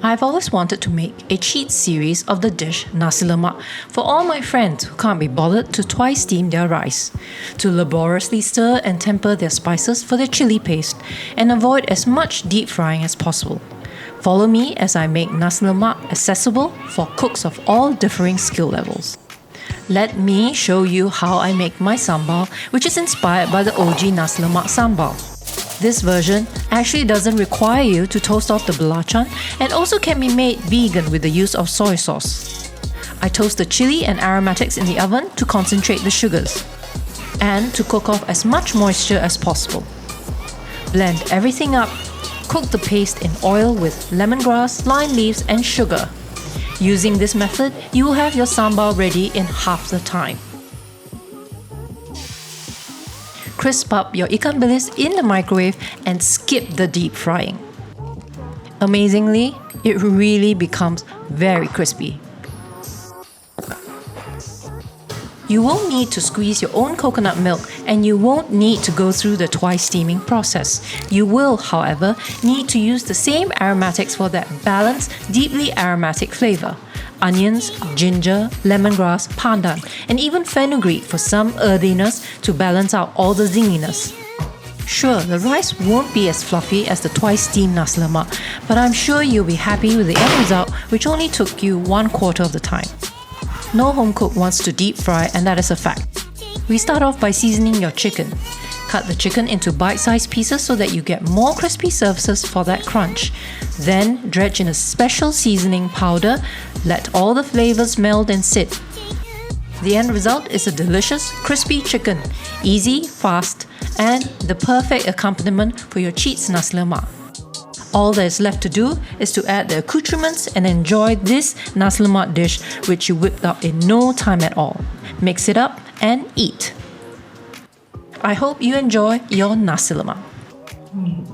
I've always wanted to make a cheat series of the dish Nasi Lemak for all my friends who can't be bothered to twice steam their rice, to laboriously stir and temper their spices for their chili paste, and avoid as much deep frying as possible. Follow me as I make Nasi Lemak accessible for cooks of all differing skill levels. Let me show you how I make my sambal, which is inspired by the OG Nasi Lemak sambal. This version actually doesn't require you to toast off the belacan and also can be made vegan with the use of soy sauce. I toast the chili and aromatics in the oven to concentrate the sugars and to cook off as much moisture as possible. Blend everything up, cook the paste in oil with lemongrass, lime leaves and sugar. Using this method, you will have your sambal ready in half the time. Crisp up your ikan bilis in the microwave and skip the deep frying. Amazingly, it really becomes very crispy. You won't need to squeeze your own coconut milk and you won't need to go through the twice steaming process. You will, however, need to use the same aromatics for that balanced, deeply aromatic flavor. Onions, ginger, lemongrass, pandan, and even fenugreek for some earthiness to balance out all the zinginess. Sure, the rice won't be as fluffy as the twice steamed nasi lemak, but I'm sure you'll be happy with the end result, which only took you 1/4 of the time. No home cook wants to deep fry, and that is a fact. We start off by seasoning your chicken. Cut the chicken into bite-sized pieces so that you get more crispy surfaces for that crunch. Then dredge in a special seasoning powder. Let all the flavors meld and sit. The end result is a delicious, crispy chicken. Easy, fast, and the perfect accompaniment for your cheats nasi lemak. All there is left to do is to add the accoutrements and enjoy this nasi lemak dish, which you whipped up in no time at all. Mix it up and eat. I hope you enjoy your nasi lemak.